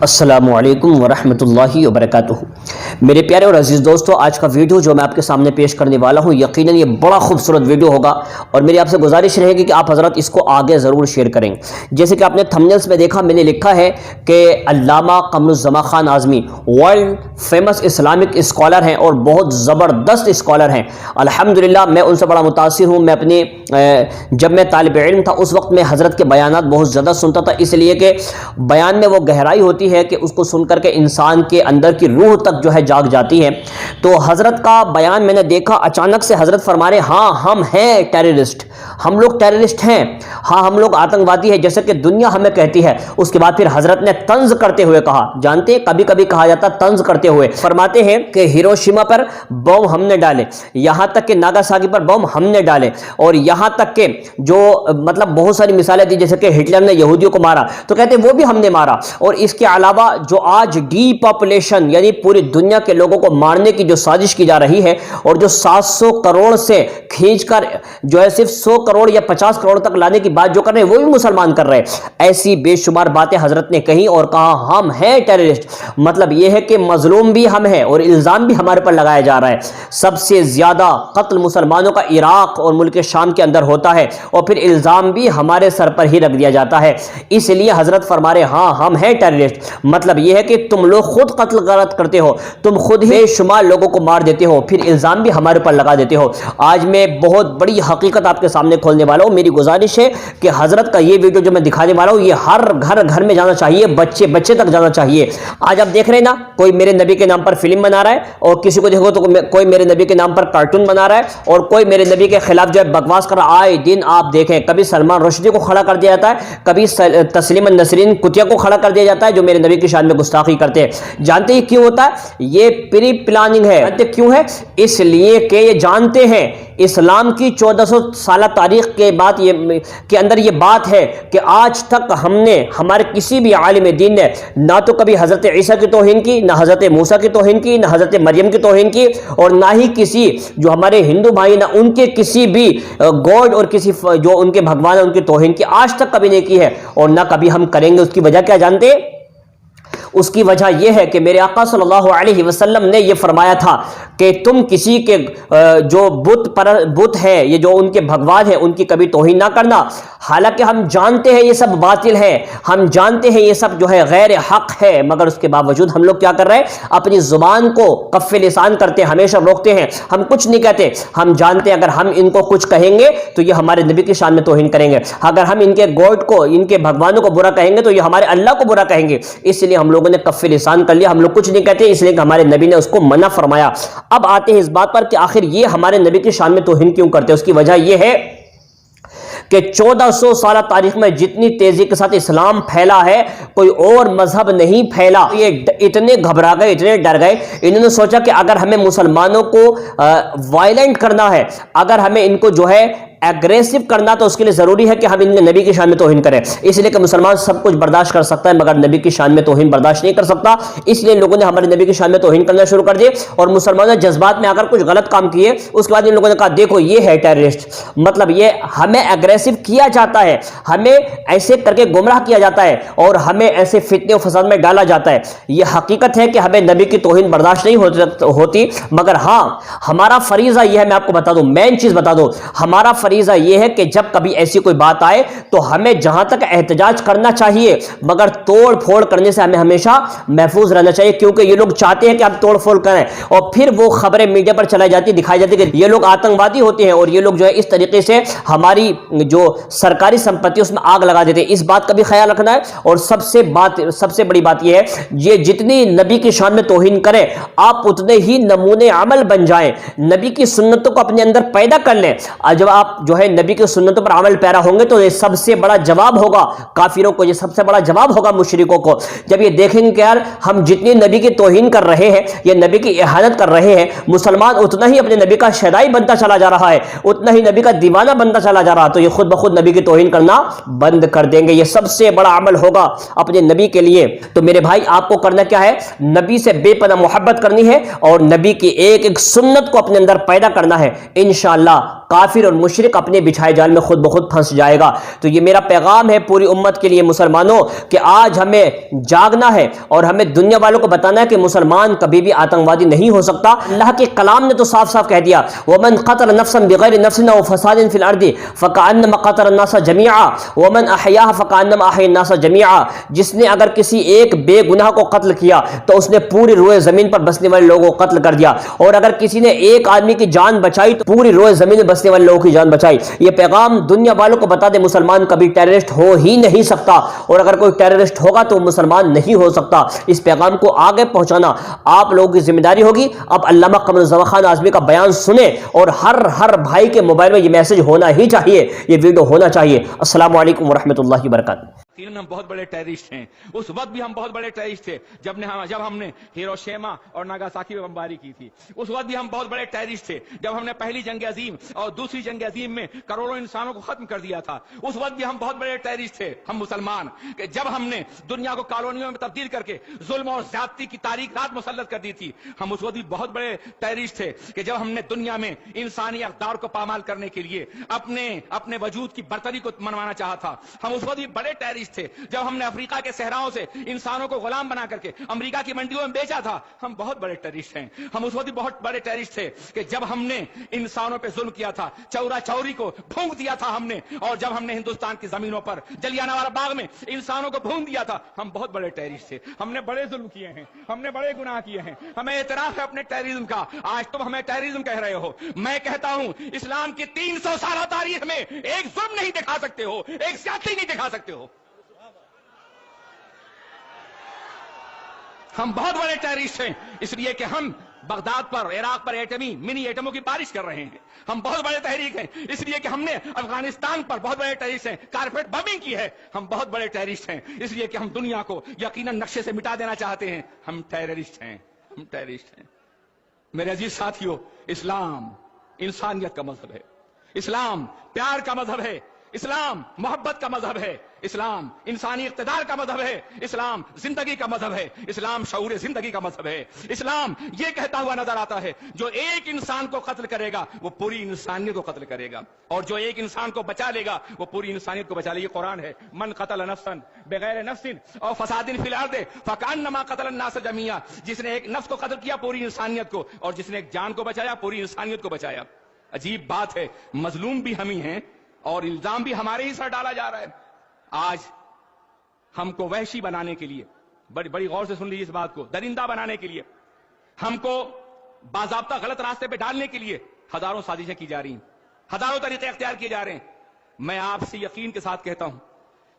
السلام علیکم ورحمۃ اللہ وبرکاتہ۔ میرے پیارے اور عزیز دوستو، آج کا ویڈیو جو میں آپ کے سامنے پیش کرنے والا ہوں یقیناً یہ بڑا خوبصورت ویڈیو ہوگا اور میری آپ سے گزارش رہے گی کہ آپ حضرات اس کو آگے ضرور شیئر کریں۔ جیسے کہ آپ نے تھمبنیلز میں دیکھا، میں نے لکھا ہے کہ علامہ قمر الزمان Khan Azmi world famous Islamic scholar ہیں اور بہت زبردست اسکالر ہیں۔ الحمدللہ میں ان سے بڑا متاثر ہوں۔ میں اپنے جب میں طالب علم تھا اس وقت میں حضرت کے بیانات بہت زیادہ سنتا تھا، اس لیے کہ بیان میں وہ گہرائی ہوتی ہے کہ اس کو سن کر کے انسان کے اندر کی روح تک جو ہے جاگ جاتی ہے۔ تو حضرت کا بیان میں نے دیکھا، اچانک سے حضرت فرما رہے ہاں ہم ہیں ٹیررسٹ، ہم لوگ ٹیررسٹ ہیں، ہاں ہم لوگ آتنکوادی ہیں جیسے کہ دنیا ہمیں کہتی ہے۔ اس کے بعد پھر حضرت نے طنز کرتے ہوئے کہا، جانتے ہیں کبھی کبھی کہا جاتا طنز کرتے ہوئے، فرماتے ہیں کہ ہیروشیما پر بم ہم نے ڈالے، یہاں تک کہ ناگاساکی پر بم ہم نے ڈالے، اور یہاں تک کہ جو مطلب بہت ساری مثالیں دی جیسے کہ ہٹلر نے یہودیوں کو مارا تو کہتے ہیں وہ بھی ہم نے مارا، اور اس کے علاوہ جو آج ڈی پاپولیشن یعنی پوری دنیا کے لوگوں کو مارنے کی جو سازش کی جا رہی ہے اور جو 700 کروڑ سے کھینچ کر جو ہے صرف 100 کروڑ یا 50 کروڑ تک لانے کی بات جو کر رہے ہیں وہ بھی مسلمان کر رہے ہیں۔ ایسی بے شمار باتیں حضرت نے کہیں اور کہا ہم ہیں ٹیررسٹ، مطلب یہ ہے کہ مظلوم بھی ہم ہیں اور الزام بھی ہمارے پر لگایا جا رہا ہے۔ سب سے زیادہ قتل مسلمانوں کا عراق اور ملک شام کے اندر ہوتا ہے اور پھر الزام بھی ہمارے سر پر ہی رکھ دیا جاتا ہے۔ اس لیے حضرت فرما رہے ہاں ہم ہیں ٹیررسٹ، مطلب یہ ہے کہ تم لوگ خود قتل غارت کرتے ہو، تم خود ہی شمار لوگوں کو مار دیتے ہو، پھر الزام بھی ہمارے پر لگا دیتے ہو۔ آج میں بہت بڑی حقیقت آپ کے سامنے کھولنے والا ہوں۔ میری گزارش ہے کہ حضرت کا یہ ویڈیو جو میں دکھانے والا ہوں یہ ہر گھر میں جانا چاہیے، بچے تک جانا چاہیے۔ آج آپ دیکھ رہے ہیں نا، کوئی میرے نبی کے نام پر فلم بنا رہا ہے اور کسی کو دیکھو تو کوئی میرے نبی کے نام پر کارٹون بنا رہا ہے اور کوئی میرے نبی کے خلاف جو ہے بکواس کر رہا ہے۔ آئے دن آپ دیکھیں کبھی سلمان رشدی کو کھڑا کر دیا جاتا ہے، کبھی تسلیمہ نسرین کتیا کو کھڑا کر دیا جاتا ہے جو میرے نبی کی شان میں گستاخی کرتے ہیں۔ جانتے ہیں کیوں ہوتا ہے؟ یہ پری پلاننگ ہے۔ جانتے کیوں ہے؟ اس لیے کہ یہ جانتے ہیں اسلام کی 1400 سالہ تاریخ کے اندر یہ بات ہے کہ آج تک ہم نے ہمارے کسی بھی عالم دین نے نہ تو کبھی حضرت عیسیٰ کی توہین کی، نہ حضرت موسیٰ کی توہین کی، نہ حضرت مریم کی توہین کی، اور نہ ہی کسی جو ہمارے ہندو بھائی نہ ان کے کسی بھی گاڈ اور کسی جو ان کے بھگوان ہیں ان کی توہین کی آج تک کبھی نہیں کی ہے اور نہ کبھی ہم کریں گے۔ اس کی وجہ کیا جانتے ہیں؟ اس کی وجہ یہ ہے کہ میرے آقا صلی اللہ علیہ وسلم نے یہ فرمایا تھا کہ تم کسی کے جو بت ہے یہ جو ان کے بھگوان ہیں ان کی کبھی توہین نہ کرنا۔ حالانکہ ہم جانتے ہیں یہ سب باطل ہے، ہم جانتے ہیں یہ سب جو ہے غیر حق ہے، مگر اس کے باوجود ہم لوگ کیا کر رہے ہیں؟ اپنی زبان کو کف لسان کرتے ہیں، ہمیشہ روکتے ہیں، ہم کچھ نہیں کہتے۔ ہم جانتے ہیں اگر ہم ان کو کچھ کہیں گے تو یہ ہمارے نبی کی شان میں توہین کریں گے، اگر ہم ان کے گاڈ کو ان کے بھگوانوں کو برا کہیں گے تو یہ ہمارے اللہ کو برا کہیں گے۔ اس لیے ہم لوگوں نے کف لسان کر لیا، ہم لوگ کچھ نہیں کہتے، اس لیے کہ ہمارے نبی نے اس کو منع فرمایا۔ اب آتے ہیں اس بات پر کہ آخر یہ ہمارے نبی کی شان میں توہین کیوں کرتے ہیں؟ اس کی وجہ یہ ہے کہ 1400 سالہ تاریخ میں جتنی تیزی کے ساتھ اسلام پھیلا ہے کوئی اور مذہب نہیں پھیلا۔ یہ اتنے گھبرا گئے، اتنے ڈر گئے، انہوں نے سوچا کہ اگر ہمیں مسلمانوں کو وائلنٹ کرنا ہے، اگر ہمیں ان کو جو ہے ایگریسو کرنا تو اس کے لیے ضروری ہے کہ ہم ان کے نبی کی شان میں توہین کریں۔ اس لیے کہ مسلمان سب کچھ برداشت کر سکتا ہے مگر نبی کی شان میں توہین برداشت نہیں کر سکتا، اس لیے لوگوں نے ہمارے نبی کی شان میں توہین کرنا شروع کر دیے اور مسلمانوں نے جذبات میں آ کر کچھ غلط کام کیے۔ اس کے بعد ان لوگوں نے کہا دیکھو یہ ہے ٹیررسٹ، مطلب یہ ہمیں ایگریسو کیا جاتا ہے، ہمیں ایسے کر کے گمراہ کیا جاتا ہے اور ہمیں ایسے فتنے و فساد میں ڈالا جاتا ہے۔ یہ حقیقت ہے کہ ہمیں نبی کی توہین برداشت نہیں ہوتی، مگر ہاں ہمارا فریضہ یہ ہے، میں آپ کو بتا دوں، مین چیز بتا دوں، ہمارا فریضہ یہ ہے کہ جب کبھی ایسی کوئی بات آئے تو ہمیں جہاں تک احتجاج کرنا چاہیے مگر توڑ پھوڑ کرنے سے ہمیں ہمیشہ محفوظ رہنا چاہیے، کیونکہ یہ لوگ چاہتے ہیں کہ ہم توڑ پھوڑ کریں اور پھر وہ خبریں میڈیا پر چلائی جاتی دکھائی جاتی کہ یہ لوگ آتنکوادی ہوتے ہیں اور یہ لوگ جو ہے اس طریقے سے ہماری جو سرکاری سمپتی اس میں آگ لگا دیتے ہیں۔ اس بات کا بھی خیال رکھنا ہے۔ اور سب سے بڑی بات یہ ہے، یہ جتنی نبی کی شان میں توہین کریں آپ اتنے ہی نمونے عمل بن جائیں، نبی کی سنتوں کو اپنے اندر پیدا کر لیں۔ جب آپ جو ہے نبی کی سنتوں پر عمل پیرا ہوں گے تو یہ سب سے بڑا جواب ہوگا کافروں کو، یہ سب سے بڑا جواب ہوگا مشرکوں کو۔ جب یہ دیکھیں گے کہ یار ہم جتنی نبی کی توہین کر رہے ہیں، یہ نبی کی اہانت کر رہے ہیں، مسلمان اتنا ہی اپنے نبی کا شیدائی بنتا چلا جا رہا ہے، اتنا ہی نبی کا دیوانہ بنتا چلا جا رہا ہے، تو یہ خود بخود نبی کی توہین کرنا بند کر دیں گے۔ یہ سب سے بڑا عمل ہوگا اپنے نبی کے لیے۔ تو میرے بھائی آپ کو کرنا کیا ہے؟ نبی سے بے پناہ محبت کرنی ہے اور نبی کی ایک ایک سنت کو اپنے اندر پیدا کرنا ہے۔ انشاءاللہ کافر اور مشرک اپنے بچھائے جال میں خود بخود پھنس جائے گا۔ تو یہ میرا پیغام ہے پوری امت کے لیے مسلمانوں کہ آج ہمیں جاگنا ہے اور ہمیں دنیا والوں کو بتانا ہے کہ مسلمان کبھی بھی آتنکوادی نہیں ہو سکتا۔ اللہ کے کلام نے تو صاف صاف کہہ دیا وَمَنْ قَتَلَ نَفْسًا بِغَيْرِ نَفْسٍ أَوْ فَسَادٍ فِي الْأَرْضِ فَكَأَنَّمَا قَتَلَ النَّاسَ جَمِيعًا وَمَنْ أَحْيَاهَا فَكَأَنَّمَا أَحْيَا النَّاسَ جَمِيعًا، جس نے اگر کسی ایک بے گناہ کو قتل کیا تو اس نے پوری روئے زمین پر بسنے والے لوگوں کو قتل کر دیا، اور اگر کسی نے ایک آدمی کی جان بچائی تو پوری روئے زمین میں بسنے والے لوگوں کی جان بچائی۔ یہ پیغام دنیا والوں کو بتا دے مسلمان کبھی ٹیررسٹ ہو ہی نہیں سکتا، اور اگر کوئی ٹیررسٹ ہوگا تو مسلمان نہیں ہو سکتا۔ اس پیغام کو آگے پہنچانا آپ لوگوں کی ذمہ داری ہوگی۔ اب علامہ قمر الزمان خان اعظمی کا بیان سنیں، اور ہر بھائی کے موبائل میں یہ میسج ہونا ہی چاہیے، یہ ویڈیو ہونا چاہیے۔ السلام علیکم ورحمۃ اللہ وبرکاتہ۔ ہم بہت بڑے ٹیررسٹ ہیں، اس وقت بھی ہم بہت بڑے ٹیررسٹ تھے جب ہم نے ہیروشیما اور ناگاساکی میں بمباری کی تھی، اس وقت بھی ہم بہت بڑے ٹیررسٹ تھے جب ہم نے پہلی جنگ عظیم اور دوسری جنگ عظیم میں کروڑوں انسانوں کو ختم کر دیا تھا، اس وقت بھی ہم بہت بڑے ٹیررسٹ تھے ہم مسلمان، کہ جب ہم نے دنیا کو کالونیوں میں تبدیل کر کے ظلم اور زیادتی کی تاریخ رات مسلط کر دی تھی، ہم اس وقت بھی بہت بڑے ٹیررسٹ تھے کہ جب ہم نے دنیا میں انسانی اقدار کو پامال کرنے کے لیے اپنے وجود کی برتری کو منوانا چاہا تھا، ہم اس وقت بھی بڑے ٹیررسٹ تھے جب ہم نے افریقہ کے صحراؤں سے انسانوں کو غلام بنا کر کے امریکہ کی منڈیوں میں بیچا تھا، ہم بہت بڑے ٹیررسٹ ہیں۔ ہم اس وقت بھی بہت بڑے ٹیررسٹ تھے کہ جب ہم نے انسانوں پہ ظلم کیا تھا، چورا چوری کو بھونک دیا تھا ہم نے، اور جب ہم نے ہندوستان کی زمینوں پر جلیانہ والا باغ میں انسانوں کو بھونک دیا تھا، ہم بہت بڑے ٹیررسٹ تھے۔ ہم نے بڑے ظلم کیے ہیں، ہم نے بڑے گناہ کیے ہیں، ہمیں اعتراف ہے اپنے ٹیررزم کا۔ آج تم ہمیں ٹیررزم کہہ رہے ہو، میں کہتا ہوں اسلام کی 300 سالہ تاریخ میں ایک ظلم نہیں دکھا سکتے ہو، ایک زیادتی نہیں دکھا سکتے ہو۔ ہم بہت بڑے ٹیررسٹ ہیں اس لیے کہ ہم بغداد پر، عراق پر منی ایٹموں کی بارش کر رہے ہیں۔ ہم بہت بڑے تحریک ہیں اس لیے کہ ہم نے افغانستان پر بہت بڑے ٹیررسٹ ہیں، کارپیٹ بمبنگ کی ہے۔ ہم بہت بڑے ٹیررسٹ ہیں اس لیے کہ ہم دنیا کو یقیناً نقشے سے مٹا دینا چاہتے ہیں۔ ہم ٹیررسٹ ہیں، ہم ٹیررسٹ ہیں۔ میرے عزیز ساتھیو، اسلام انسانیت کا مذہب ہے، اسلام پیار کا مذہب ہے، اسلام محبت کا مذہب ہے، اسلام انسانی اقتدار کا مذہب ہے، اسلام زندگی کا مذہب ہے، اسلام شعور زندگی کا مذہب ہے۔ اسلام یہ کہتا ہوا نظر آتا ہے جو ایک انسان کو قتل کرے گا وہ پوری انسانیت کو قتل کرے گا، اور جو ایک انسان کو بچا لے گا وہ پوری انسانیت کو بچا لے گا۔ یہ قرآن ہے، من قتل نفسا بغیر نفس اور فساد فی الارض فکأنما قتل الناس جميعا، جس نے ایک نفس کو قتل کیا پوری انسانیت کو، اور جس نے ایک جان کو بچایا پوری انسانیت کو بچایا۔ عجیب بات ہے، مظلوم بھی ہم ہی ہیں اور الزام بھی ہمارے ہی سر ڈالا جا رہا ہے۔ آج ہم کو وحشی بنانے کے لیے، بڑی غور سے سن لیجیے اس بات کو، درندہ بنانے کے لیے، ہم کو باضابطہ غلط راستے پہ ڈالنے کے لیے ہزاروں سازشیں کی جا رہی ہیں، ہزاروں طریقے اختیار کیے جا رہے ہیں۔ میں آپ سے یقین کے ساتھ کہتا ہوں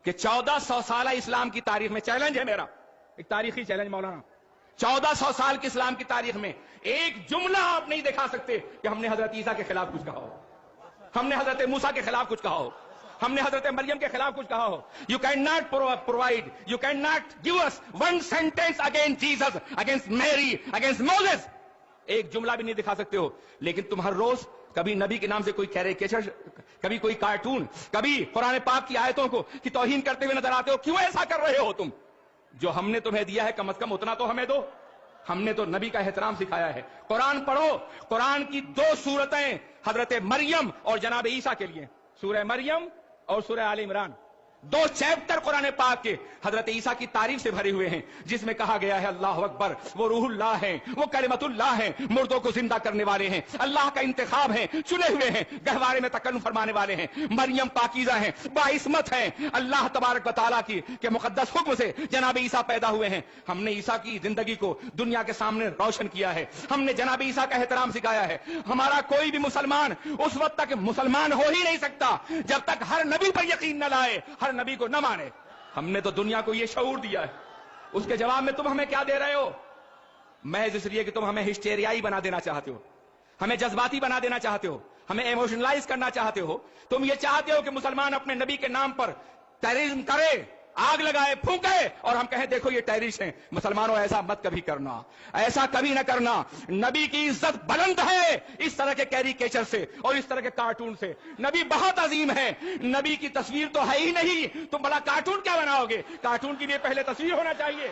کہ 1400 سالہ اسلام کی تاریخ میں چیلنج ہے میرا، ایک تاریخی چیلنج مولانا، 1400 سال کی اسلام کی تاریخ میں ایک جملہ آپ نہیں دکھا سکتے کہ ہم نے حضرت عیسیٰ کے خلاف کچھ کہا ہو، ہم نے حضرت موسیٰ کے خلاف کچھ کہا ہو، ہم نے حضرت مریم کے خلاف کچھ کہا ہو۔ You cannot provide, you cannot give us one sentence against Jesus, against Mary, against Moses. ایک جملہ بھی نہیں دکھا سکتے ہو، لیکن تم ہر روز کبھی نبی کے نام سے کوئی کیریکیچر، کبھی کوئی کارٹون، کبھی قرآن پاک کی آیتوں کو کی توہین کرتے ہوئے نظر آتے ہو۔ کیوں ایسا کر رہے ہو تم؟ جو ہم نے تمہیں دیا ہے کم از کم اتنا تو ہمیں دو۔ ہم نے تو نبی کا احترام سکھایا ہے۔ قرآن پڑھو، قرآن کی 2 سورتیں حضرت مریم اور جناب عیسیٰ کے لیے، سورہ مریم اور سورہ آل عمران، 2 چیپٹر قرآن پاک کے حضرت عیسیٰ کی تعریف سے بھرے ہوئے ہیں، جس میں کہا گیا ہے اللہ اکبر، وہ روح اللہ ہیں، وہ کلمت اللہ ہیں، مردوں کو زندہ کرنے والے ہیں، اللہ کا انتخاب ہیں، چنے ہوئے ہیں، گہوارے میں تکلم فرمانے والے ہیں، مریم پاکیزہ ہیں، باعصمت ہیں، اللہ تبارک و تعالیٰ کی کے مقدس حکم سے جناب عیسیٰ پیدا ہوئے ہیں۔ ہم نے عیسیٰ کی زندگی کو دنیا کے سامنے روشن کیا ہے، ہم نے جناب عیسیٰ کا احترام سکھایا ہے۔ ہمارا کوئی بھی مسلمان اس وقت تک مسلمان ہو ہی نہیں سکتا جب تک ہر نبی پر یقین نہ لائے، ہر نبی کو نہ مانے۔ ہم نے تو دنیا کو یہ شعور دیا ہے، اس کے جواب میں تم ہمیں کیا دے رہے ہو؟ محض اس لیے کہ تم ہمیں ہسٹیریائی بنا دینا چاہتے ہو، ہمیں جذباتی بنا دینا چاہتے ہو، ہمیں ایموشنلائز کرنا چاہتے ہو۔ تم یہ چاہتے ہو کہ مسلمان اپنے نبی کے نام پر ٹیررزم کرے، آگ لگائے، پھونکے، اور ہم کہیں دیکھو یہ ٹیررسٹ ہیں۔ مسلمانوں ایسا مت کبھی کرنا، ایسا کبھی نہ کرنا۔ نبی کی عزت بلند ہے اس طرح کے کیریکیچر سے اور اس طرح کے کارٹون سے۔ نبی بہت عظیم ہے، نبی کی تصویر تو ہے ہی نہیں، تم بڑا کارٹون کیا بناؤ گے؟ کارٹون کی بھی پہلے تصویر ہونا چاہیے۔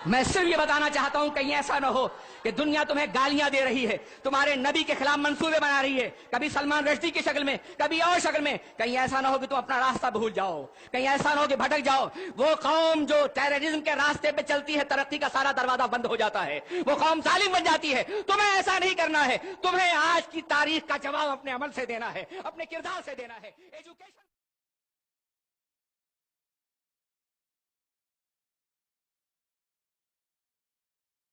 میں صرف یہ بتانا چاہتا ہوں کہیں ایسا نہ ہو کہ دنیا تمہیں گالیاں دے رہی ہے، تمہارے نبی کے خلاف منصوبے بنا رہی ہے، کبھی سلمان رشدی کی شکل میں، کبھی اور شکل میں. کہیں ایسا نہ ہو کہ تم اپنا راستہ بھول جاؤ، کہیں ایسا نہ ہو کہ بھٹک جاؤ. وہ قوم جو ٹیررزم کے راستے پہ چلتی ہے، ترقی کا سارا دروازہ بند ہو جاتا ہے، وہ قوم ظالم بن جاتی ہے. تمہیں ایسا نہیں کرنا ہے. تمہیں آج کی تاریخ کا جواب اپنے عمل سے دینا ہے، اپنے کردار سے دینا ہے. ایجوکیشن